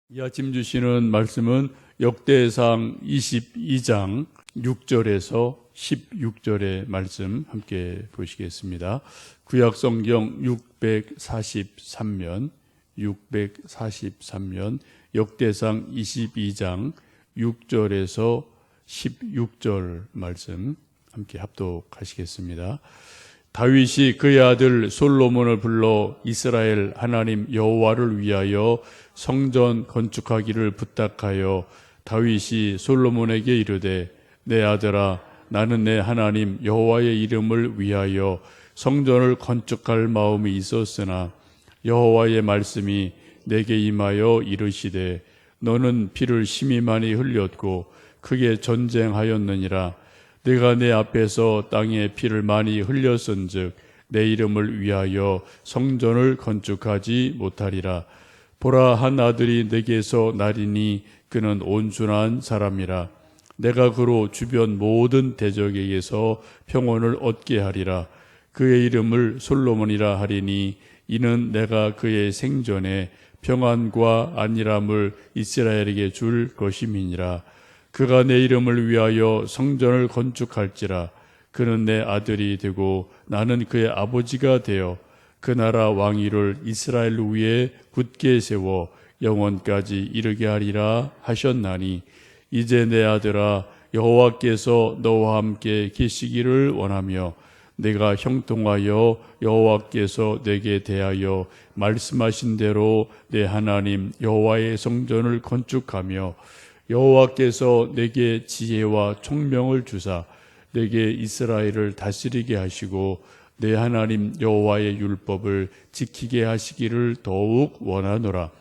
이 아침 주시는 말씀은 역대상 22장 6절에서 16절의 말씀 함께 보시겠습니다. 구약성경 643면 역대상 22장 6절에서 16절 말씀 함께 합독하시겠습니다. 다윗이 그의 아들 솔로몬을 불러 이스라엘 하나님 여호와를 위하여 성전 건축하기를 부탁하여 다윗이 솔로몬에게 이르되 내 아들아 나는 내 하나님 여호와의 이름을 위하여 성전을 건축할 마음이 있었으나 여호와의 말씀이 내게 임하여 이르시되 너는 피를 심히 많이 흘렸고 크게 전쟁하였느니라. 내가 내 앞에서 땅에 피를 많이 흘렸은즉 내 이름을 위하여 성전을 건축하지 못하리라. 보라, 한 아들이 내게서 나리니 그는 온순한 사람이라. 내가 그로 주변 모든 대적에게서 평온을 얻게 하리라. 그의 이름을 솔로몬이라 하리니 이는 내가 그의 생전에 평안과 안일함을 이스라엘에게 줄 것임이니라. 그가 내 이름을 위하여 성전을 건축할지라. 그는 내 아들이 되고 나는 그의 아버지가 되어 그 나라 왕위를 이스라엘 위에 굳게 세워 영원까지 이르게 하리라 하셨나니 이제 내 아들아 여호와께서 너와 함께 계시기를 원하며 내가 형통하여 여호와께서 내게 대하여 말씀하신 대로 내 하나님 여호와의 성전을 건축하며 여호와께서 내게 지혜와 총명을 주사 내게 이스라엘을 다스리게 하시고 내 하나님 여호와의 율법을 지키게 하시기를 더욱 원하노라.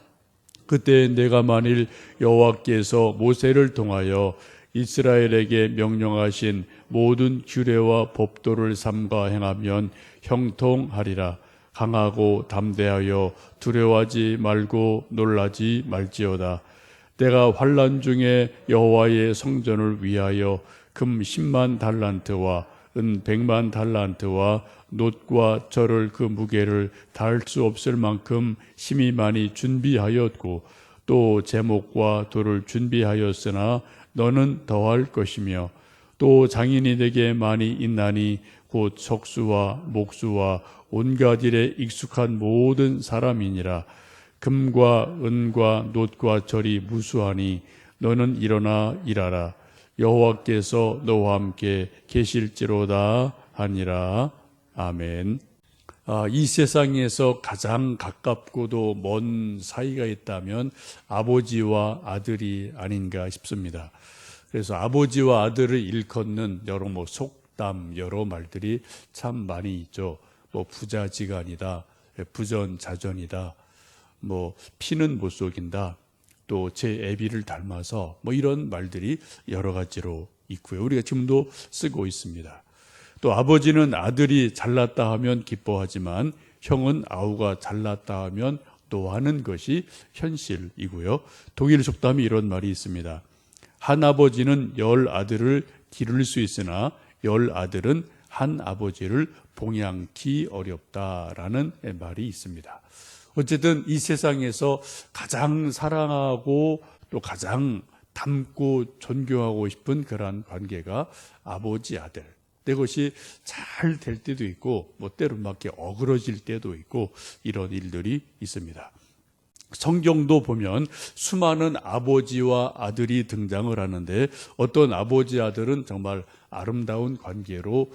그때 내가 만일 여호와께서 모세를 통하여 이스라엘에게 명령하신 모든 규례와 법도를 삼가 행하면 형통하리라. 강하고 담대하여 두려워하지 말고 놀라지 말지어다. 내가 환난 중에 여호와의 성전을 위하여 금 10만 달란트와 은 100만 달란트와 놋과 절을 그 무게를 다할 수 없을 만큼 심히 많이 준비하였고 또 제목과 돌을 준비하였으나 너는 더할 것이며 또 장인이 내게 많이 있나니 곧 석수와 목수와 온갖 일에 익숙한 모든 사람이니라. 금과 은과 놋과 절이 무수하니 너는 일어나 일하라. 여호와께서 너와 함께 계실지로다 하니라. 아멘. 이 세상에서 가장 가깝고도 먼 사이가 있다면 아버지와 아들이 아닌가 싶습니다. 그래서 아버지와 아들을 일컫는 여러 속담, 여러 말들이 참 많이 있죠. 부자지간이다, 부전자전이다, 피는 못 속인다, 또 제 애비를 닮아서 이런 말들이 여러 가지로 있고요. 우리가 지금도 쓰고 있습니다. 또 아버지는 아들이 잘났다 하면 기뻐하지만 형은 아우가 잘났다 하면 노하는 것이 현실이고요. 독일 속담이 이런 말이 있습니다. 한 아버지는 10아들을 기를 수 있으나 10아들은 한 아버지를 봉양키 어렵다라는 말이 있습니다. 어쨌든 이 세상에서 가장 사랑하고 또 가장 닮고 존경하고 싶은 그러한 관계가 아버지 아들. 그것이 잘 될 때도 있고 때로는 맞게 어그러질 때도 있고 이런 일들이 있습니다. 성경도 보면 수많은 아버지와 아들이 등장을 하는데 어떤 아버지 아들은 정말 아름다운 관계로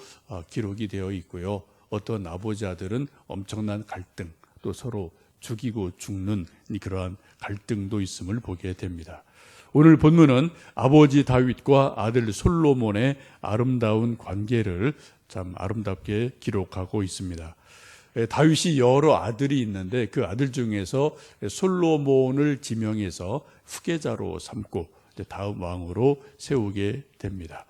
기록이 되어 있고요. 어떤 아버지 아들은 엄청난 갈등, 또 서로 죽이고 죽는 그러한 갈등도 있음을 보게 됩니다. 오늘 본문은 아버지 다윗과 아들 솔로몬의 아름다운 관계를 참 아름답게 기록하고 있습니다. 다윗이 여러 아들이 있는데 그 아들 중에서 솔로몬을 지명해서 후계자로 삼고 다음 왕으로 세우게 됩니다.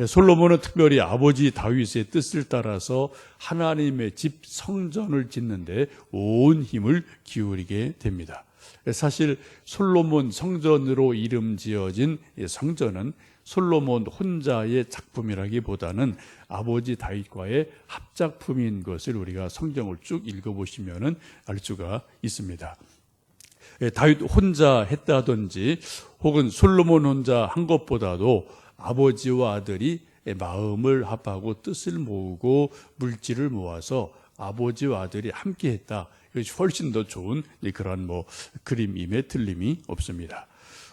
솔로몬은 특별히 아버지 다윗의 뜻을 따라서 하나님의 집 성전을 짓는데 온 힘을 기울이게 됩니다. 사실 솔로몬 성전으로 이름 지어진 성전은 솔로몬 혼자의 작품이라기보다는 아버지 다윗과의 합작품인 것을 우리가 성경을 쭉 읽어보시면 알 수가 있습니다. 다윗 혼자 했다든지 혹은 솔로몬 혼자 한 것보다도 아버지와 아들이 마음을 합하고 뜻을 모으고 물질을 모아서 아버지와 아들이 함께 했다. 이것이 훨씬 더 좋은 그러한 그림임에 틀림이 없습니다.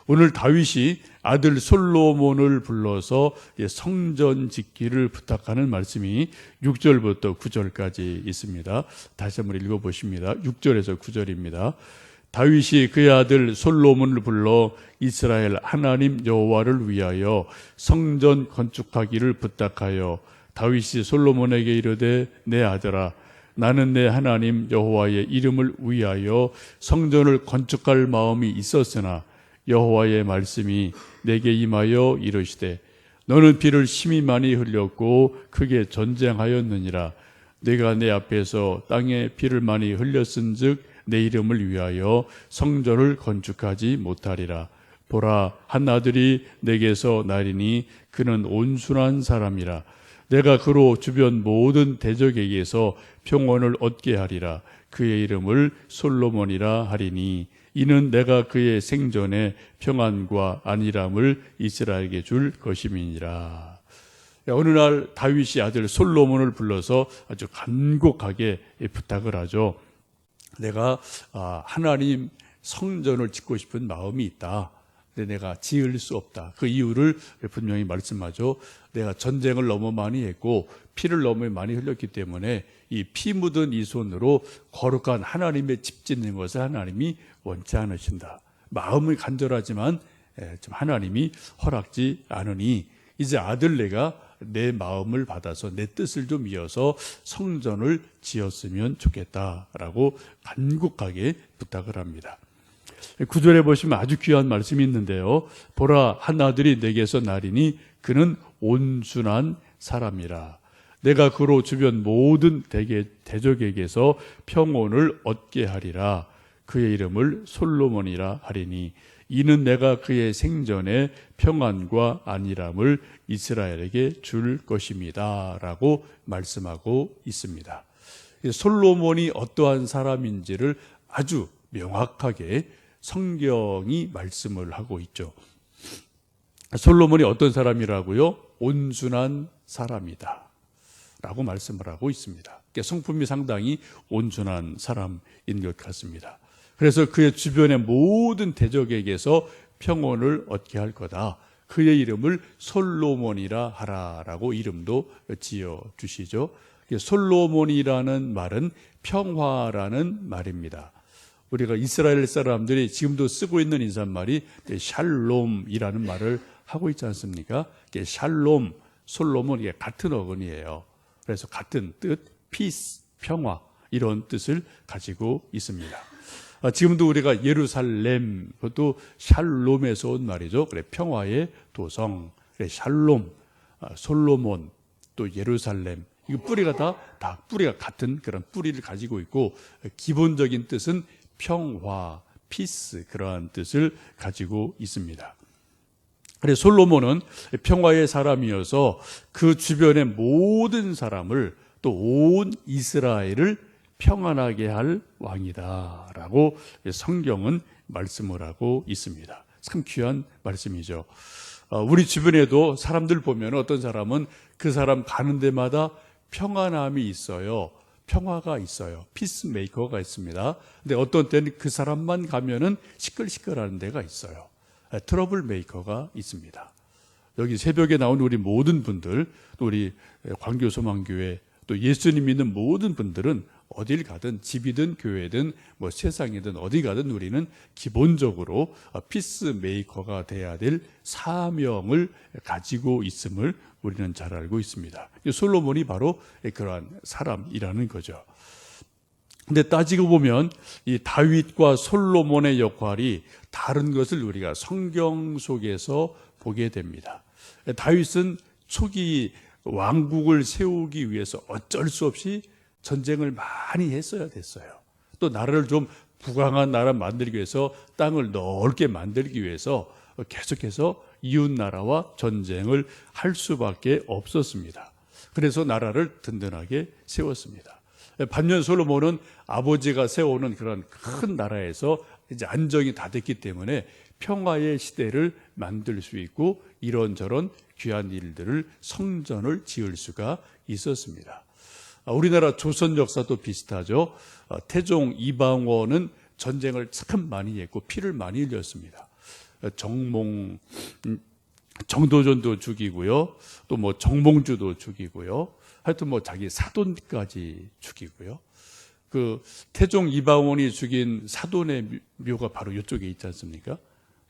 오늘 다윗이 아들 솔로몬을 불러서 성전 짓기를 부탁하는 말씀이 6절부터 9절까지 있습니다. 다시 한번 읽어보십니다. 6절에서 9절입니다. 다윗이 그의 아들 솔로몬을 불러 이스라엘 하나님 여호와를 위하여 성전 건축하기를 부탁하여 다윗이 솔로몬에게 이르되 내 아들아 나는 내 하나님 여호와의 이름을 위하여 성전을 건축할 마음이 있었으나 여호와의 말씀이 내게 임하여 이르시되 너는 피를 심히 많이 흘렸고 크게 전쟁하였느니라. 내가 내 앞에서 땅에 피를 많이 흘렸은즉 내 이름을 위하여 성전을 건축하지 못하리라. 보라, 한 아들이 내게서 나리니 그는 온순한 사람이라. 내가 그로 주변 모든 대적에게서 평온을 얻게 하리라. 그의 이름을 솔로몬이라 하리니 이는 내가 그의 생전에 평안과 안일함을 이스라엘에게 줄 것임이니라. 어느 날 다윗이 아들 솔로몬을 불러서 아주 간곡하게 부탁을 하죠. 내가 하나님 성전을 짓고 싶은 마음이 있다. 근데 내가 지을 수 없다. 그 이유를 분명히 말씀하죠. 내가 전쟁을 너무 많이 했고 피를 너무 많이 흘렸기 때문에 이 피 묻은 이 손으로 거룩한 하나님의 집 짓는 것을 하나님이 원치 않으신다. 마음이 간절하지만 하나님이 허락지 않으니 이제 아들 내가 내 마음을 받아서 내 뜻을 좀 이어서 성전을 지었으면 좋겠다라고 간곡하게 부탁을 합니다. 9절에 보시면 아주 귀한 말씀이 있는데요. 보라, 한 아들이 내게서 나리니 그는 온순한 사람이라. 내가 그로 주변 모든 대적에게서 평온을 얻게 하리라. 그의 이름을 솔로몬이라 하리니 이는 내가 그의 생전에 평안과 안일함을 이스라엘에게 줄 것입니다. 라고 말씀하고 있습니다. 솔로몬이 어떠한 사람인지를 아주 명확하게 성경이 말씀을 하고 있죠. 솔로몬이 어떤 사람이라고요? 온순한 사람이다 라고 말씀을 하고 있습니다. 성품이 상당히 온순한 사람인 것 같습니다. 그래서 그의 주변의 모든 대적에게서 평온을 얻게 할 거다. 그의 이름을 솔로몬이라 하라라고 이름도 지어주시죠. 솔로몬이라는 말은 평화라는 말입니다. 우리가 이스라엘 사람들이 지금도 쓰고 있는 인사말이 샬롬이라는 말을 하고 있지 않습니까? 샬롬, 솔로몬 이게 같은 어근이에요. 그래서 같은 뜻, peace, 평화 이런 뜻을 가지고 있습니다. 지금도 우리가 예루살렘 그것도 샬롬에서 온 말이죠. 그래 평화의 도성, 그래 샬롬, 솔로몬, 또 예루살렘 이거 뿌리가 다 뿌리가 같은 그런 뿌리를 가지고 있고 기본적인 뜻은 평화, 피스 그러한 뜻을 가지고 있습니다. 그래서 솔로몬은 평화의 사람이어서 그 주변의 모든 사람을 또 온 이스라엘을 평안하게 할 왕이다라고 성경은 말씀을 하고 있습니다. 참 귀한 말씀이죠. 우리 주변에도 사람들 보면 어떤 사람은 그 사람 가는 데마다 평안함이 있어요. 평화가 있어요. 피스메이커가 있습니다. 근데 어떤 때는 그 사람만 가면은 시끌시끌하는 데가 있어요. 트러블 메이커가 있습니다. 여기 새벽에 나온 우리 모든 분들, 우리 광교소망교회, 또 예수님 믿는 모든 분들은 어딜 가든 집이든 교회든 세상이든 어디 가든 우리는 기본적으로 피스메이커가 돼야 될 사명을 가지고 있음을 우리는 잘 알고 있습니다. 솔로몬이 바로 그러한 사람이라는 거죠. 근데 따지고 보면 이 다윗과 솔로몬의 역할이 다른 것을 우리가 성경 속에서 보게 됩니다. 다윗은 초기 왕국을 세우기 위해서 어쩔 수 없이 전쟁을 많이 했어야 됐어요. 또 나라를 좀 부강한 나라 만들기 위해서 땅을 넓게 만들기 위해서 계속해서 이웃 나라와 전쟁을 할 수밖에 없었습니다. 그래서 나라를 든든하게 세웠습니다. 반면 솔로몬은 아버지가 세우는 그런 큰 나라에서 이제 안정이 다 됐기 때문에 평화의 시대를 만들 수 있고 이런저런 귀한 일들을 성전을 지을 수가 있었습니다. 우리나라 조선 역사도 비슷하죠. 태종 이방원은 전쟁을 참 많이 했고 피를 많이 흘렸습니다. 정도전도 죽이고요. 또 뭐 정몽주도 죽이고요. 하여튼 뭐 자기 사돈까지 죽이고요. 그 태종 이방원이 죽인 사돈의 묘가 바로 이쪽에 있지 않습니까?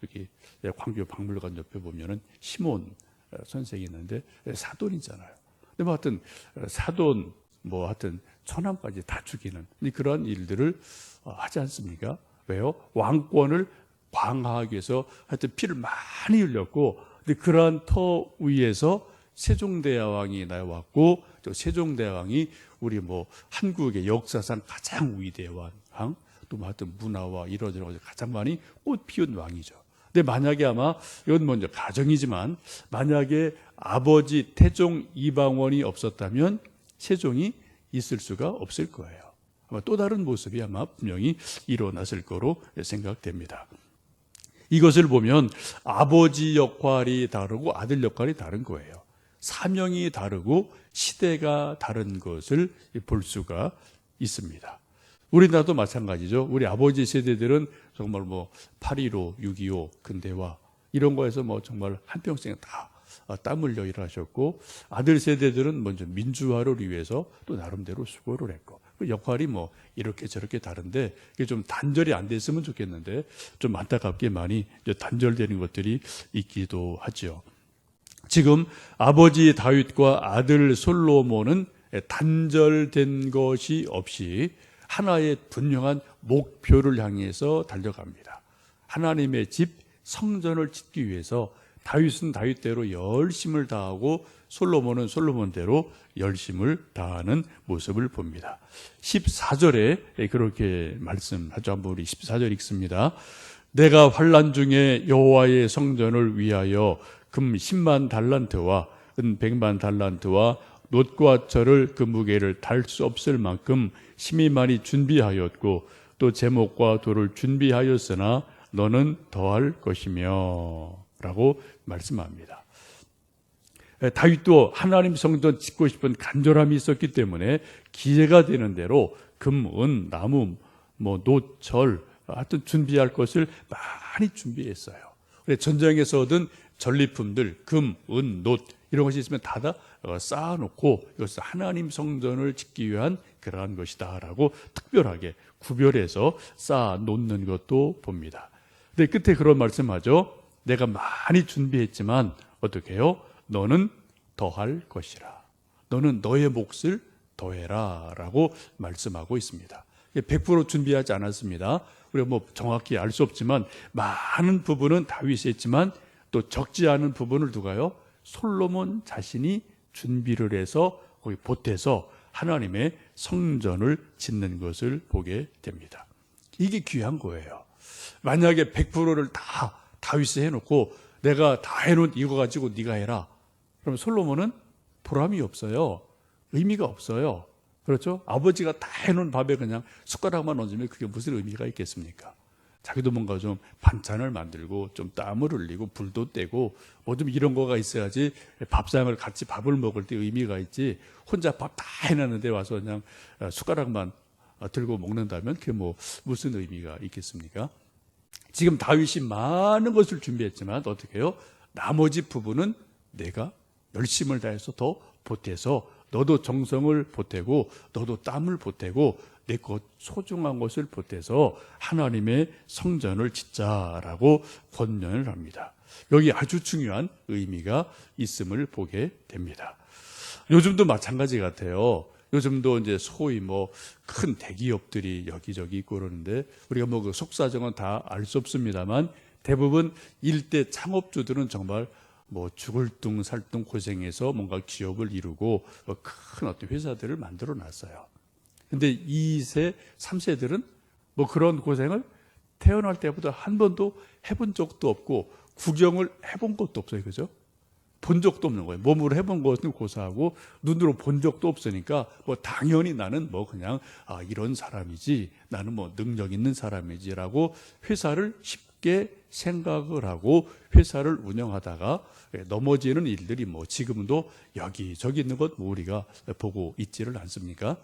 여기 광교 박물관 옆에 보면은 시몬 선생이 있는데 사돈이잖아요. 근데 뭐 하여튼 사돈 뭐 하여튼 처남까지 다 죽이는 그런 일들을 하지 않습니까? 왜요? 왕권을 강화하기 위해서 하여튼 피를 많이 흘렸고, 근데 그러한 터 위에서 세종대왕이 나왔고, 또 세종대왕이 우리 뭐 한국의 역사상 가장 위대한 왕, 또 뭐 하여튼 문화와 이러저러 가장 많이 꽃 피운 왕이죠. 근데 만약에 아마 이건 먼저 가정이지만 만약에 아버지 태종 이방원이 없었다면 세종이 있을 수가 없을 거예요. 아마 또 다른 모습이 아마 분명히 일어났을 거로 생각됩니다. 이것을 보면 아버지 역할이 다르고 아들 역할이 다른 거예요. 사명이 다르고 시대가 다른 것을 볼 수가 있습니다. 우리나라도 마찬가지죠. 우리 아버지 세대들은 정말 뭐 8.15, 6.25 근대화 이런 거에서 뭐 정말 한평생 다 땀 흘려 일하셨고, 아들 세대들은 먼저 민주화를 위해서 또 나름대로 수고를 했고, 그 역할이 뭐 이렇게 저렇게 다른데 이게 좀 단절이 안 됐으면 좋겠는데 좀 안타깝게 많이 단절되는 것들이 있기도 하죠. 지금 아버지 다윗과 아들 솔로몬은 단절된 것이 없이 하나의 분명한 목표를 향해서 달려갑니다. 하나님의 집 성전을 짓기 위해서 다윗은 다윗대로 열심을 다하고 솔로몬은 솔로몬대로 열심을 다하는 모습을 봅니다. 14절에 그렇게 말씀하죠. 한번 우리 14절 읽습니다. 내가 환난 중에 여호와의 성전을 위하여 금 10만 달란트와 은 100만 달란트와 놋과 철을 그 무게를 달 수 없을 만큼 심히 많이 준비하였고 또 제목과 돌을 준비하였으나 너는 더할 것이며 라고 말씀합니다. 다윗도 하나님 성전 짓고 싶은 간절함이 있었기 때문에 기회가 되는 대로 금, 은, 나무, 뭐 놋, 철 하여튼 준비할 것을 많이 준비했어요. 전쟁에서 얻은 전리품들 금, 은, 놋 이런 것이 있으면 다 쌓아놓고 이것을 하나님 성전을 짓기 위한 그러한 것이다 라고 특별하게 구별해서 쌓아놓는 것도 봅니다. 근데 끝에 그런 말씀하죠. 내가 많이 준비했지만 어떻게 해요? 너는 더할 것이라. 너는 너의 몫을 더해라 라고 말씀하고 있습니다. 100% 준비하지 않았습니다. 우리가 뭐 정확히 알 수 없지만 많은 부분은 다윗이 했지만 또 적지 않은 부분을 누가요? 솔로몬 자신이 준비를 해서 거기 보태서 하나님의 성전을 짓는 것을 보게 됩니다. 이게 귀한 거예요. 만약에 100%를 다 다윗이 해놓고 내가 다 해놓은 이거 가지고 네가 해라. 그럼 솔로몬은 보람이 없어요. 의미가 없어요. 그렇죠? 아버지가 다 해놓은 밥에 그냥 숟가락만 얹으면 그게 무슨 의미가 있겠습니까? 자기도 뭔가 좀 반찬을 만들고 좀 땀을 흘리고 불도 떼고 뭐 좀 이런 거가 있어야지 밥상을 같이 밥을 먹을 때 의미가 있지, 혼자 밥 다 해놨는데 와서 그냥 숟가락만 들고 먹는다면 그게 뭐 무슨 의미가 있겠습니까? 지금 다윗이 많은 것을 준비했지만 어떻게 해요? 나머지 부분은 내가 열심을 다해서 더 보태서 너도 정성을 보태고 너도 땀을 보태고 내 것 소중한 것을 보태서 하나님의 성전을 짓자라고 권면을 합니다. 여기 아주 중요한 의미가 있음을 보게 됩니다. 요즘도 마찬가지 같아요. 요즘도 이제 소위 뭐 큰 대기업들이 여기저기 있고 그러는데 우리가 뭐 그 속사정은 다 알 수 없습니다만 대부분 일대 창업주들은 정말 뭐 죽을 둥 살 둥 고생해서 뭔가 기업을 이루고 큰 어떤 회사들을 만들어 놨어요. 근데 2세, 3세들은 뭐 그런 고생을 태어날 때보다 한 번도 해본 적도 없고 구경을 해본 것도 없어요. 그죠? 본 적도 없는 거예요. 몸으로 해본 것은 고사하고 눈으로 본 적도 없으니까 뭐 당연히 나는 뭐 그냥 이런 사람이지, 나는 뭐 능력 있는 사람이지라고 회사를 쉽게 생각을 하고 회사를 운영하다가 넘어지는 일들이 뭐 지금도 여기저기 있는 것 뭐 우리가 보고 있지를 않습니까?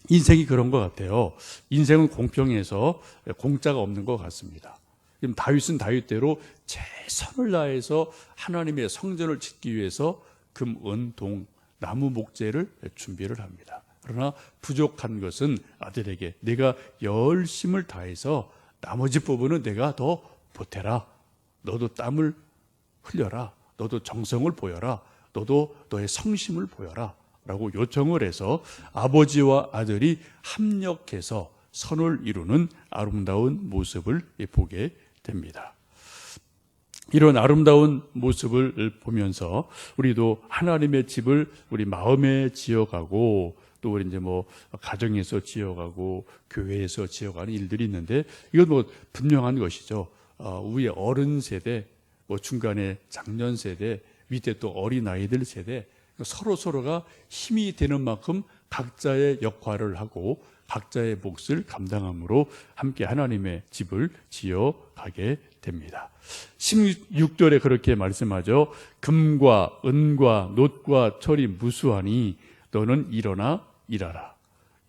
인생이 그런 것 같아요. 인생은 공평해서 공짜가 없는 것 같습니다. 지금 다윗은 다윗대로 최선을 다해서 하나님의 성전을 짓기 위해서 금, 은, 동, 나무 목재를 준비를 합니다. 그러나 부족한 것은 아들에게 내가 열심을 다해서 나머지 부분은 내가 더 보태라. 너도 땀을 흘려라. 너도 정성을 보여라. 너도 너의 성심을 보여라. 라고 요청을 해서 아버지와 아들이 합력해서 선을 이루는 아름다운 모습을 보게 됩니다. 이런 아름다운 모습을 보면서 우리도 하나님의 집을 우리 마음에 지어가고 또 우리 이제 뭐 가정에서 지어가고 교회에서 지어가는 일들이 있는데 이건 뭐 분명한 것이죠. 위에 어른 세대, 뭐 중간에 장년 세대, 밑에 또 어린 아이들 세대 서로가 힘이 되는 만큼 각자의 역할을 하고 각자의 몫을 감당함으로 함께 하나님의 집을 지어가게 됩니다. 16절에 그렇게 말씀하죠. 금과 은과 놋과 철이 무수하니 너는 일어나 일하라.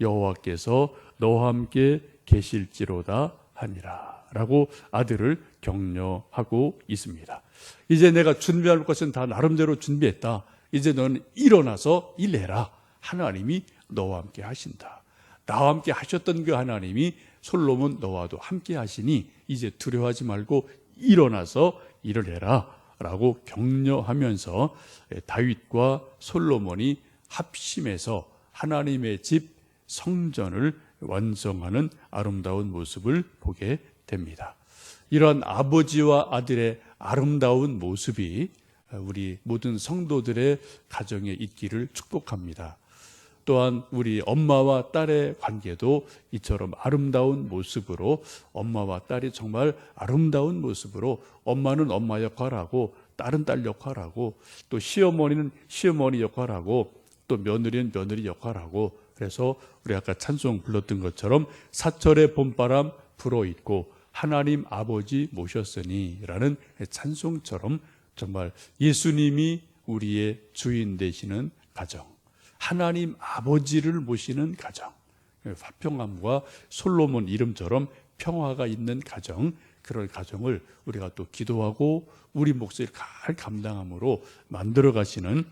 여호와께서 너와 함께 계실지로다 하니라. 라고 아들을 격려하고 있습니다. 이제 내가 준비할 것은 다 나름대로 준비했다. 이제 너는 일어나서 일해라. 하나님이 너와 함께 하신다. 나와 함께 하셨던 그 하나님이 솔로몬 너와도 함께 하시니 이제 두려워하지 말고 일어나서 일을 해라 라고 격려하면서 다윗과 솔로몬이 합심해서 하나님의 집 성전을 완성하는 아름다운 모습을 보게 됩니다. 이러한 아버지와 아들의 아름다운 모습이 우리 모든 성도들의 가정에 있기를 축복합니다. 또한 우리 엄마와 딸의 관계도 이처럼 아름다운 모습으로 엄마와 딸이 정말 아름다운 모습으로 엄마는 엄마 역할하고 딸은 딸 역할하고 또 시어머니는 시어머니 역할하고 또 며느리는 며느리 역할하고 그래서 우리 아까 찬송 불렀던 것처럼 사철의 봄바람 불어있고 하나님 아버지 모셨으니 라는 찬송처럼 정말 예수님이 우리의 주인 되시는 가정, 하나님 아버지를 모시는 가정, 화평함과 솔로몬 이름처럼 평화가 있는 가정, 그런 가정을 우리가 또 기도하고 우리 몫을 잘 감당함으로 만들어 가시는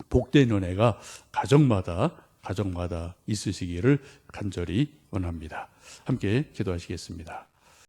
복된 은혜가 가정마다 있으시기를 간절히 원합니다. 함께 기도하시겠습니다.